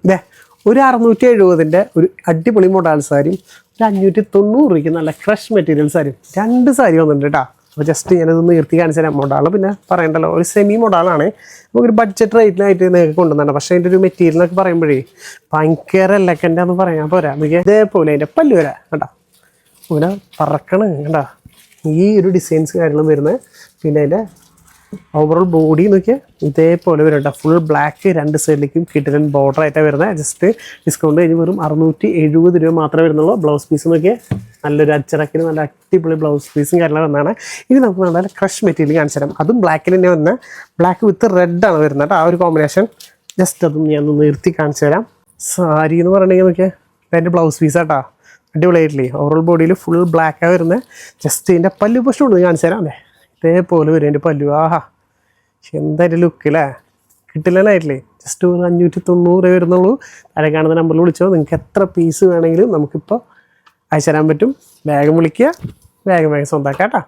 ഇതേ ഒരു 670 ഒരു അടിപൊളി മോഡൽ സാരിയും ഒരു 590 രൂപയ്ക്ക് നല്ല ക്രഷ് മെറ്റീരിയൽ സാരിയും 2 സാരി വന്നിട്ടുണ്ട് കേട്ടോ. അപ്പോൾ ജസ്റ്റ് ഞാനതൊന്ന് നിർത്തി കാണിച്ചു തരാം. മോഡൽ പിന്നെ പറയണ്ടല്ലോ, ഒരു സെമി മോഡലാണ്, നമുക്കൊരു ബഡ്ജറ്റ് റേറ്റിനായിട്ട് നിങ്ങൾക്ക് കൊണ്ടുവന്നാണ്. പക്ഷേ അതിൻ്റെ ഒരു മെറ്റീരിയൽ എന്നൊക്കെ പറയുമ്പോഴേ ഭയങ്കര എലക്കൻ്റെ എന്ന് പറയാൻ പോരാ. നമുക്ക് ഇതേപോലെ അതിൻ്റെ പല്ല് വരാം കേട്ടോ, ഇങ്ങനെ പറക്കണ് കേട്ടോ. ഈ ഒരു ഡിസൈൻസ് കാര്യങ്ങളും വരുന്നത്. പിന്നെ അതിൻ്റെ ഓവറോൾ ബോഡി നോക്കിയാൽ ഇതേപോലെ വരും കേട്ടോ. ഫുൾ ബ്ലാക്ക് 2 സൈഡിലേക്കും കിട്ടിലൻ ബോർഡർ ആയിട്ടാണ് വരുന്നത്. ജസ്റ്റ് ഡിസ്കൗണ്ട് കഴിഞ്ഞ് വെറും 670 രൂപ മാത്രമേ വരുന്നുള്ളൂ. ബ്ലൗസ് പീസ് നോക്കിയാൽ നല്ലൊരു അച്ചടക്കിന് നല്ല അടിപൊളി ബ്ലൗസ് പീസും കാര്യങ്ങളും വന്നതാണ്. ഇനി നമുക്ക് നല്ല ക്രഷ് മെറ്റീരിയൽ കാണിച്ചു തരാം. അതും ബ്ലാക്കിൽ തന്നെ വന്ന ബ്ലാക്ക് വിത്ത് റെഡാണ് വരുന്നത് കേട്ടോ. ആ ഒരു കോമ്പിനേഷൻ ജസ്റ്റ് അതും ഞാൻ നിർത്തി കാണിച്ചു തരാം. സാരി എന്ന് പറഞ്ഞിട്ടുണ്ടെങ്കിൽ നോക്കിയാൽ അതിൻ്റെ ബ്ലൗസ് പീസാട്ടോ, അടിപൊളിയായിട്ടില്ലേ. ഓവറോൾ ബോഡിയിൽ ഫുൾ ബ്ലാക്കാണ് വരുന്നത്. ജസ്റ്റ് ഇതിൻ്റെ പല്ലു പ്രശ്നം ഉണ്ട് കാണിച്ചു തരാം. അതെ ഇതേപോലെ വരും എൻ്റെ പല്ലു. ആഹാ എന്തായാലും ലുക്ക് അല്ലേ, കിട്ടില്ലായിട്ടില്ലേ. ജസ്റ്റ് ഒരു 590 രൂപ വരുന്നുള്ളൂ. താഴെ കാണുന്ന നമ്പറിൽ വിളിച്ചോ, നിങ്ങൾക്ക് എത്ര പീസ് വേണമെങ്കിലും നമുക്കിപ്പോൾ അയച്ചു തരാൻ പറ്റും. വേഗം വിളിക്കുക, വേഗം സ്വന്തമാക്കാം കേട്ടോ.